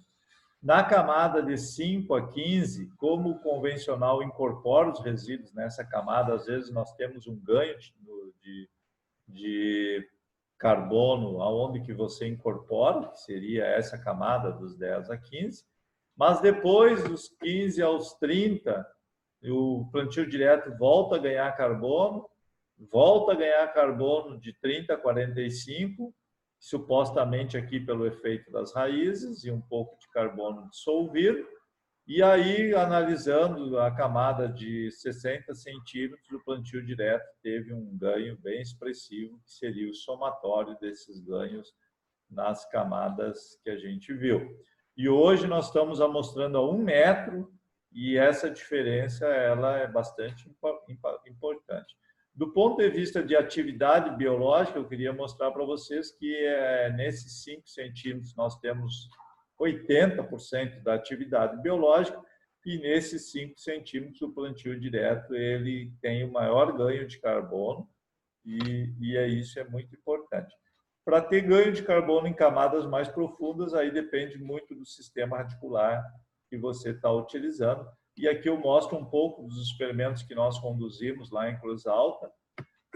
Na camada de 5 a 15, como o convencional incorpora os resíduos nessa camada, às vezes nós temos um ganho de carbono aonde que você incorpora, que seria essa camada dos 10 a 15, mas depois dos 15 aos 30, o plantio direto volta a ganhar carbono de 30 a 45, supostamente aqui pelo efeito das raízes e um pouco de carbono dissolvido. E aí, analisando a camada de 60 centímetros, o plantio direto teve um ganho bem expressivo, que seria o somatório desses ganhos nas camadas que a gente viu. E hoje nós estamos amostrando a 1 metro, e essa diferença ela é bastante importante. Do ponto de vista de atividade biológica, eu queria mostrar para vocês que nesses 5 centímetros nós temos 80% da atividade biológica, e nesses 5 centímetros o plantio direto ele tem o maior ganho de carbono, e isso é muito importante. Para ter ganho de carbono em camadas mais profundas, aí depende muito do sistema radicular que você está utilizando. E aqui eu mostro um pouco dos experimentos que nós conduzimos lá em Cruz Alta,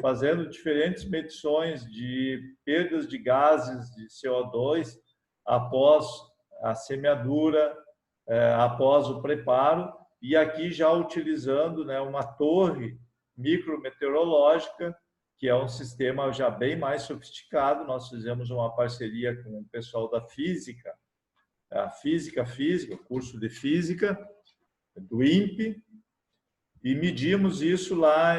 fazendo diferentes medições de perdas de gases de CO2 após a semeadura, após o preparo, e aqui já utilizando, né, uma torre micrometeorológica, que é um sistema já bem mais sofisticado. Nós fizemos uma parceria com o pessoal da Física, a Física, o curso de Física, do INPE, E medimos isso lá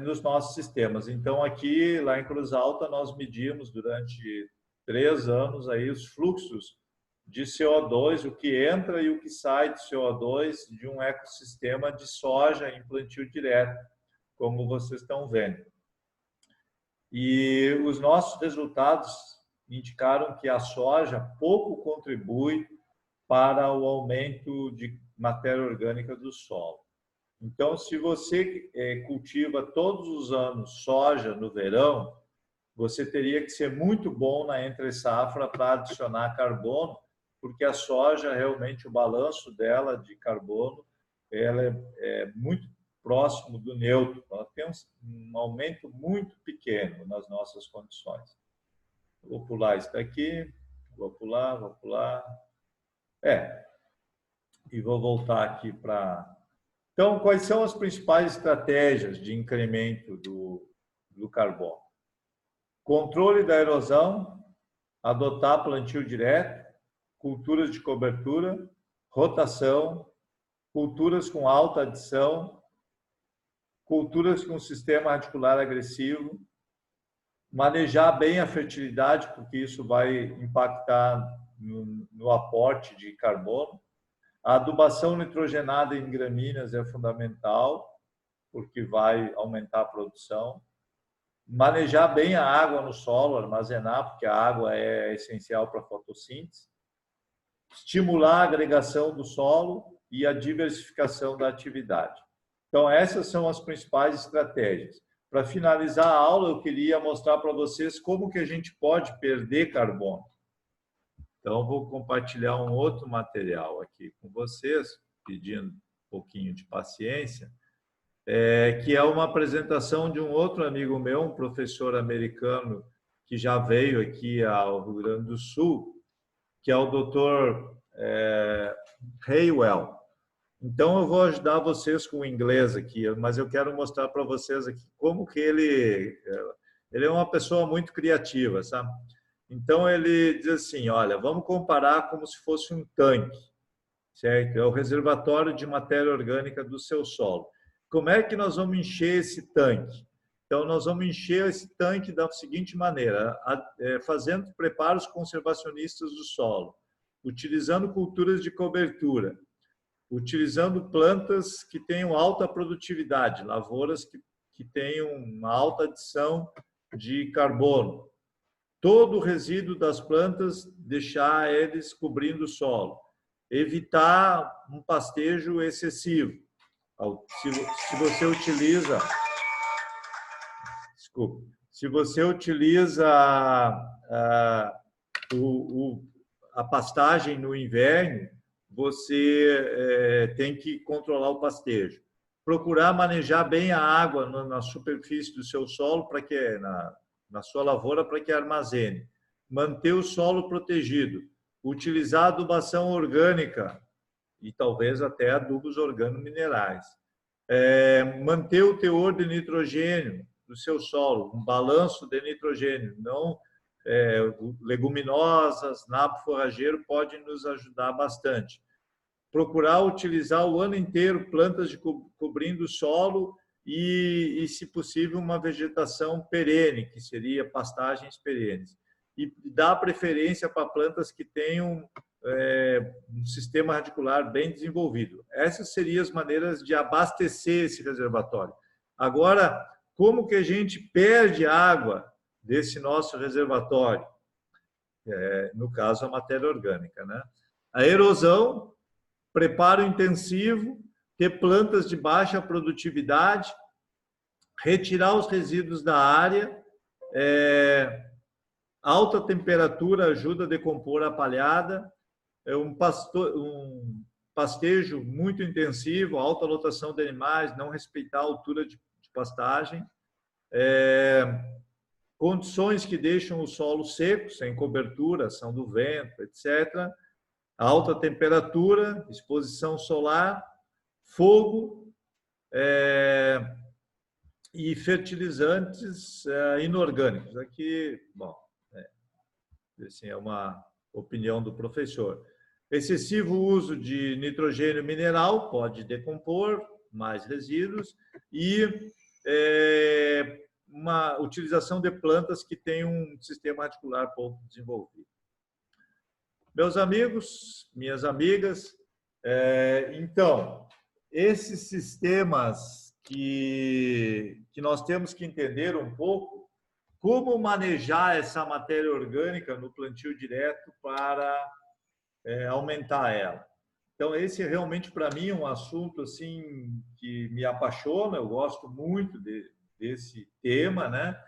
nos nossos sistemas. Então, aqui, lá em Cruz Alta, nós medimos durante 3 anos aí os fluxos de CO2, o que entra e o que sai de CO2 de um ecossistema de soja em plantio direto, como vocês estão vendo. E os nossos resultados indicaram que a soja pouco contribui para o aumento de matéria orgânica do solo. Então, se você cultiva todos os anos soja no verão, você teria que ser muito bom na entre-safra para adicionar carbono, porque a soja, realmente, o balanço dela de carbono, ela é muito próximo do neutro. Ela tem um aumento muito pequeno nas nossas condições. Vou pular isso daqui, vou pular. E vou voltar aqui para... Então, quais são as principais estratégias de incremento do carbono? Controle da erosão, adotar plantio direto, culturas de cobertura, rotação, culturas com alta adição, culturas com sistema radicular agressivo, manejar bem a fertilidade, porque isso vai impactar no aporte de carbono. A adubação nitrogenada em gramíneas é fundamental, porque vai aumentar a produção. Manejar bem a água no solo, armazenar, porque a água é essencial para a fotossíntese. Estimular a agregação do solo e a diversificação da atividade. Então, essas são as principais estratégias. Para finalizar a aula, eu queria mostrar para vocês como que a gente pode perder carbono. Então, vou compartilhar um outro material aqui com vocês, pedindo um pouquinho de paciência, que é uma apresentação de um outro amigo meu, um professor americano que já veio aqui ao Rio Grande do Sul, que é o Dr. Haywell. Então, eu vou ajudar vocês com o inglês aqui, mas eu quero mostrar para vocês aqui como que ele é uma pessoa muito criativa, sabe? Então, ele diz assim, olha, vamos comparar como se fosse um tanque, certo? É o reservatório de matéria orgânica do seu solo. Como é que nós vamos encher esse tanque? Então, nós vamos encher esse tanque da seguinte maneira, fazendo preparos conservacionistas do solo, utilizando culturas de cobertura, utilizando plantas que tenham alta produtividade, lavouras que tenham uma alta adição de carbono. Todo o resíduo das plantas, deixar eles cobrindo o solo. Evitar um pastejo excessivo. Se você utiliza... Desculpe. Se você utiliza a pastagem no inverno, você tem que controlar o pastejo. Procurar manejar bem a água na superfície do seu solo, para que na sua lavoura, para que armazene. Manter o solo protegido. Utilizar adubação orgânica e talvez até adubos organominerais. Manter o teor de nitrogênio do seu solo, um balanço de nitrogênio, não leguminosas, nabo forrageiro pode nos ajudar bastante. Procurar utilizar o ano inteiro plantas cobrindo o solo e, se possível, uma vegetação perene, que seria pastagens perenes. E dar preferência para plantas que tenham um sistema radicular bem desenvolvido. Essas seriam as maneiras de abastecer esse reservatório. Agora, como que a gente perde água desse nosso reservatório? No caso, a matéria orgânica, né? A erosão, preparo intensivo, ter plantas de baixa produtividade, retirar os resíduos da área, alta temperatura ajuda a decompor a palhada, um pastejo muito intensivo, alta lotação de animais, não respeitar a altura de pastagem, condições que deixam o solo seco, sem cobertura, ação do vento, etc., alta temperatura, exposição solar, fogo e fertilizantes inorgânicos. Aqui, bom, assim, é uma opinião do professor. Excessivo uso de nitrogênio mineral pode decompor, mais resíduos e uma utilização de plantas que têm um sistema radicular pouco desenvolvido. Meus amigos, minhas amigas, então, esses sistemas que nós temos que entender um pouco como manejar essa matéria orgânica no plantio direto para aumentar ela. Então, esse é realmente, para mim, um assunto assim, que me apaixona, eu gosto muito desse tema, né?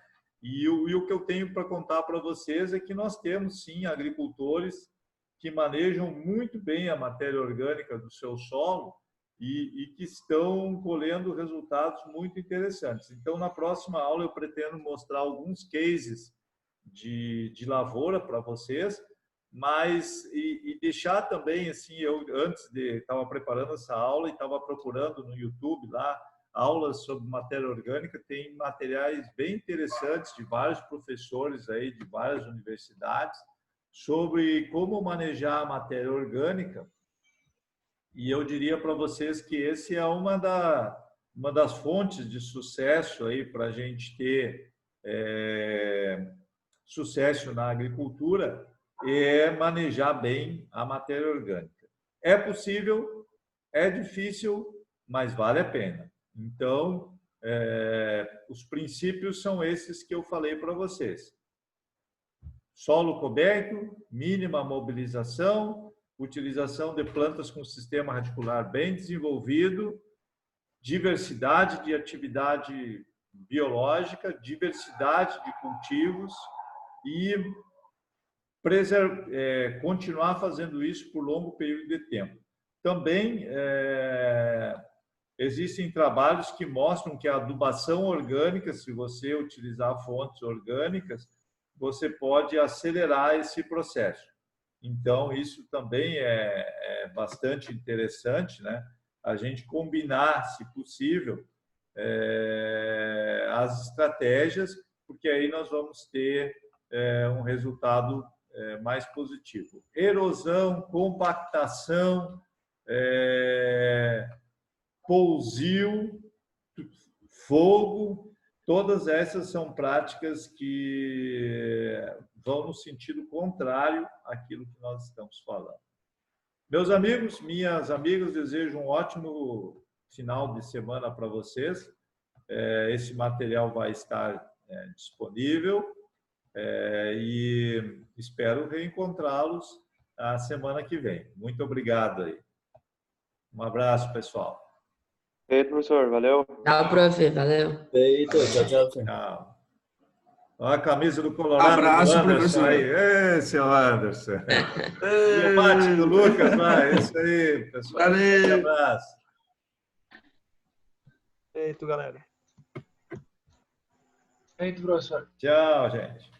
E o que eu tenho para contar para vocês é que nós temos, sim, agricultores que manejam muito bem a matéria orgânica do seu solo e que estão colhendo resultados muito interessantes. Então, na próxima aula, eu pretendo mostrar alguns cases de lavoura para vocês, mas e deixar também, assim, eu antes estava preparando essa aula e estava procurando no YouTube lá aulas sobre matéria orgânica, tem materiais bem interessantes de vários professores aí de várias universidades sobre como manejar a matéria orgânica. E eu diria para vocês que esse é uma das fontes de sucesso aí para a gente ter sucesso na agricultura, é manejar bem a matéria orgânica. É possível, é difícil, mas vale a pena. Então, os princípios são esses que eu falei para vocês. Solo coberto, mínima mobilização, utilização de plantas com sistema radicular bem desenvolvido, diversidade de atividade biológica, diversidade de cultivos e continuar fazendo isso por longo período de tempo. Também existem trabalhos que mostram que a adubação orgânica, se você utilizar fontes orgânicas, você pode acelerar esse processo. Então, isso também é bastante interessante, né? A gente combinar, se possível, as estratégias, porque aí nós vamos ter um resultado mais positivo. Erosão, compactação, pousio, fogo, todas essas são práticas que vão no sentido contrário àquilo que nós estamos falando. Meus amigos, minhas amigas, desejo um ótimo final de semana para vocês. Esse material vai estar disponível e espero reencontrá-los a semana que vem. Muito obrigado aí. Um abraço, pessoal. Feito, professor. Valeu. Tchau, prof. Valeu. Feito. Tchau, tchau. Tchau. Olha a camisa do Colorado. Abraço, do Anderson professor. aí. Ei, seu Anderson. E o mate do Lucas, vai. Isso aí, pessoal. Valeu. Um abraço. Feito, galera. Feito, professor. Tchau, gente.